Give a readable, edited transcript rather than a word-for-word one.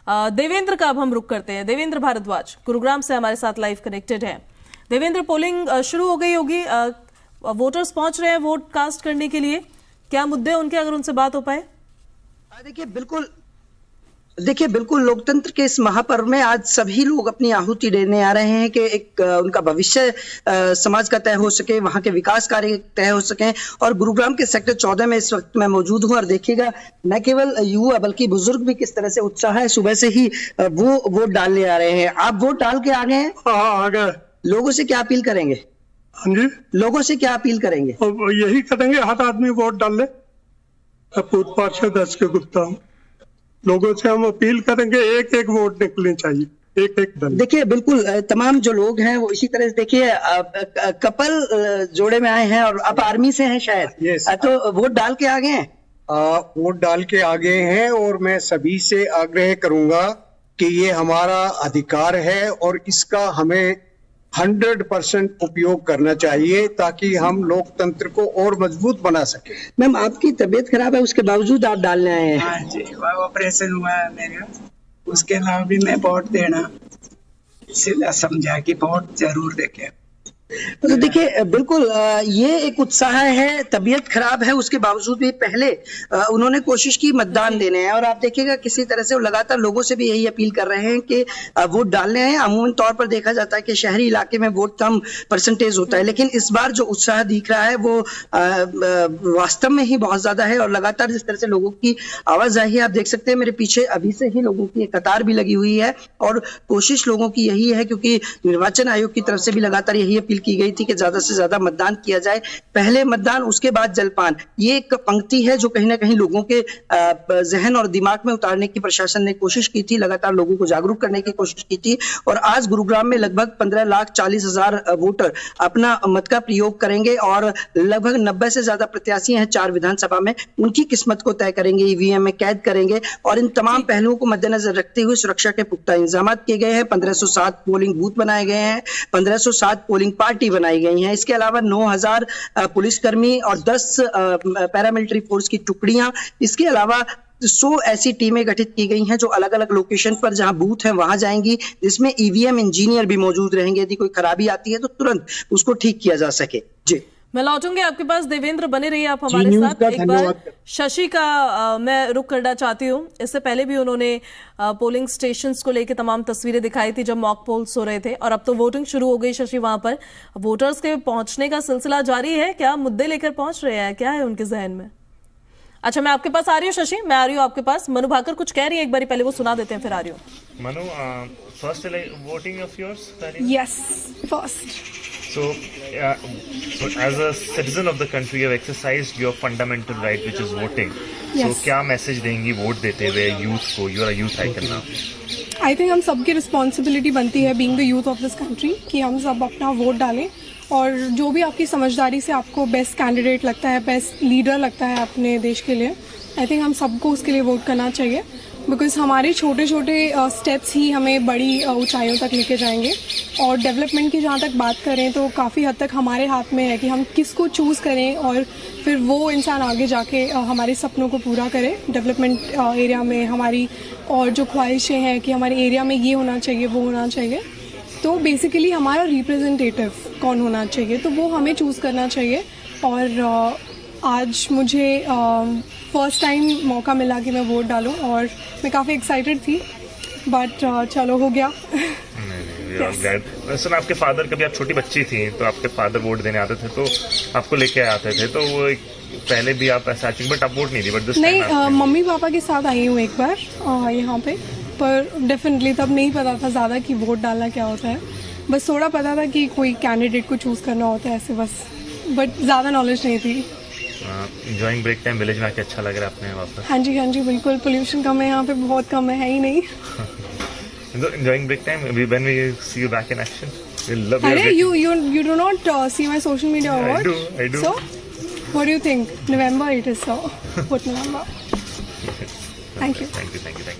देवेंद्र का अब हम रुख करते हैं। देवेंद्र भारद्वाज गुरुग्राम से हमारे साथ लाइव कनेक्टेड हैं। देवेंद्र, पोलिंग शुरू हो गई होगी, वोटर्स पहुंच रहे हैं वोट कास्ट करने के लिए, क्या मुद्दे उनके, अगर उनसे बात हो पाए? देखिए बिल्कुल लोकतंत्र के इस महापर्व में आज सभी लोग अपनी आहुति देने आ रहे हैं कि एक उनका भविष्य समाज का तय हो सके, वहां के विकास कार्य तय हो सके। और गुरुग्राम के सेक्टर 14 में इस वक्त मैं मौजूद हूं और देखिएगा न केवल युवा बल्कि बुजुर्ग भी किस तरह से उत्साह है, सुबह से ही वो वोट डालने आ रहे हैं। आप वोट डाल के आ गए हैं? हाँ, आ गए। लोगों से क्या अपील करेंगे? हाँ जी, लोगों से क्या अपील करेंगे? यही करेंगे, हर आदमी वोट डाल ले। पूर्व पार्षद एस.के. गुप्ता हूं। लोगों से हम अपील करेंगे एक एक वोट निकलनी चाहिए, एक एक दल। देखिए बिल्कुल तमाम जो लोग हैं वो इसी तरह से, देखिए कपल जोड़े में आए हैं और आप आर्मी से हैं शायद। तो वोट डाल के आ गए हैं? वोट डाल के आ गए हैं और मैं सभी से आग्रह करूंगा कि ये हमारा अधिकार है और इसका हमें 100% उपयोग करना चाहिए ताकि हम लोकतंत्र को और मजबूत बना सके। मैम, आपकी तबीयत खराब है, उसके बावजूद आप डालने आए हैं? हाँ जी, ऑपरेशन हुआ है मेरा, उसके अलावा भी मैं वोट देना इसलिए समझा कि वोट जरूर देके। तो देखिए बिल्कुल ये एक उत्साह है, तबीयत खराब है उसके बावजूद भी पहले उन्होंने कोशिश की मतदान देने हैं। और आप देखिएगा किसी तरह से वो लगातार लोगों से भी यही अपील कर रहे हैं कि वोट डालने आए। अमूमन तौर पर देखा जाता है कि शहरी इलाके में वोट कम परसेंटेज होता है, लेकिन इस बार जो उत्साह दिख रहा है वो वास्तव में ही बहुत ज्यादा है। और लगातार जिस तरह से लोगों की आवाज आई है, आप देख सकते हैं मेरे पीछे अभी से ही लोगों की एक कतार भी लगी हुई है। और कोशिश लोगों की यही है, क्योंकि निर्वाचन आयोग की तरफ से भी लगातार यही अपील की गई थी कि ज्यादा से ज्यादा मतदान किया जाए, पहले मतदान उसके बाद जलपान। ये एक पंक्ति है जो कहीं ना कहीं लोगों के जहन और दिमाग में उतारने की प्रशासन ने कोशिश की थी, लगातार लोगों को जागरूक करने की कोशिश की थी। और आज गुरुग्राम में लगभग 15,40,000 वोटर अपना मत का प्रयोग करेंगे और लगभग 90 से ज्यादा प्रत्याशी हैं 4 विधानसभा में, उनकी किस्मत को तय करेंगे, ईवीएम में कैद करेंगे। और इन तमाम पहलुओं को मद्देनजर रखते हुए सुरक्षा के पुख्ता इंतजाम किए गए हैं। 1507 पोलिंग बूथ बनाए गए हैं, 1507 पोलिंग पार्टी बनाई गई हैं। इसके अलावा 9,000 पुलिसकर्मी और 10 पैरामिलिट्री फोर्स की टुकड़ियां, इसके अलावा 100 ऐसी टीमें गठित की गई हैं जो अलग अलग लोकेशन पर जहां बूथ है वहां जाएंगी, जिसमें ईवीएम इंजीनियर भी मौजूद रहेंगे। यदि कोई खराबी आती है तो तुरंत उसको ठीक किया जा सके। जी, मैं लौटूंगी आपके पास। देवेंद्र बने रहिए आप हमारे साथ। एक बार शशि का मैं रुख करना चाहती हूँ। इससे पहले भी उन्होंने पोलिंग स्टेशंस को लेकर तमाम तस्वीरें दिखाई थी जब मॉक पोल्स हो रहे थे, और अब तो वोटिंग शुरू हो गई। शशि, वहां पर वोटर्स के पहुंचने का सिलसिला जारी है, क्या मुद्दे लेकर पहुंच रहे हैं, क्या है उनके जहन में? अच्छा, मैं आपके पास आ रही हूँ शशि, मैं आ रही हूँ आपके पास। मनु भाकर कुछ कह रही है, एक बार पहले वो सुना देते हैं, फिर आ रही हूँ। Manu, first voting of yours? Yes, first. So as a citizen of the country, you have exercised your fundamental right, which is voting. Yes. So क्या मैसेज देंगी वोट देते हुए यूथ को? You are a youth icon now. I think हम सबकी responsibility बनती है, being the youth of this country, कि हम सब अपना वोट डालें। और जो भी आपकी समझदारी से आपको बेस्ट कैंडिडेट लगता है, बेस्ट लीडर लगता है अपने देश के लिए, आई थिंक हम सबको उसके लिए वोट करना चाहिए। बिकॉज हमारे छोटे छोटे स्टेप्स ही हमें बड़ी ऊंचाइयों तक लेके जाएंगे। और डेवलपमेंट की जहाँ तक बात करें तो काफ़ी हद तक हमारे हाथ में है कि हम किसको चूज़ करें और फिर वो इंसान आगे जाके हमारे सपनों को पूरा करे। डेवलपमेंट एरिया में हमारी और जो ख्वाहिशें हैं कि हमारे एरिया में ये होना चाहिए, वो होना चाहिए, तो बेसिकली हमारा रिप्रेजेंटेटिव कौन होना चाहिए, तो वो हमें चूज़ करना चाहिए। और आज मुझे फर्स्ट टाइम मौका मिला कि मैं वोट डालूं और मैं काफ़ी एक्साइटेड थी, बट चलो हो गया। सुन, आपके फादर, कभी आप छोटी बच्ची थी तो आपके फादर वोट देने आते थे तो आपको लेके आते थे, तो वो पहले भी आप ऐसा, बट आप वोट नहीं दी? बट नहीं, मम्मी पापा के साथ आई हूँ एक बार यहाँ पे, पर डेफिनेटली तब नहीं पता था ज़्यादा कि वोट डालना क्या होता है। बस थोड़ा पता था कि कोई कैंडिडेट को चूज़ करना होता है ऐसे, बस, बट ज़्यादा नॉलेज नहीं थी। एंजॉयिंग ब्रेक टाइम विलेज में आके अच्छा लग रहा है आपने वापस? हाँ जी, हाँ जी, बिल्कुल। पोल्यूशन कम है यहाँ पे, बहुत कम है ही नहीं। Enjoying break time when we see you back in action? We'll love you do not see my social media or what? I do. So, what do you think? November it is, so. What November? Thank you. Thank you.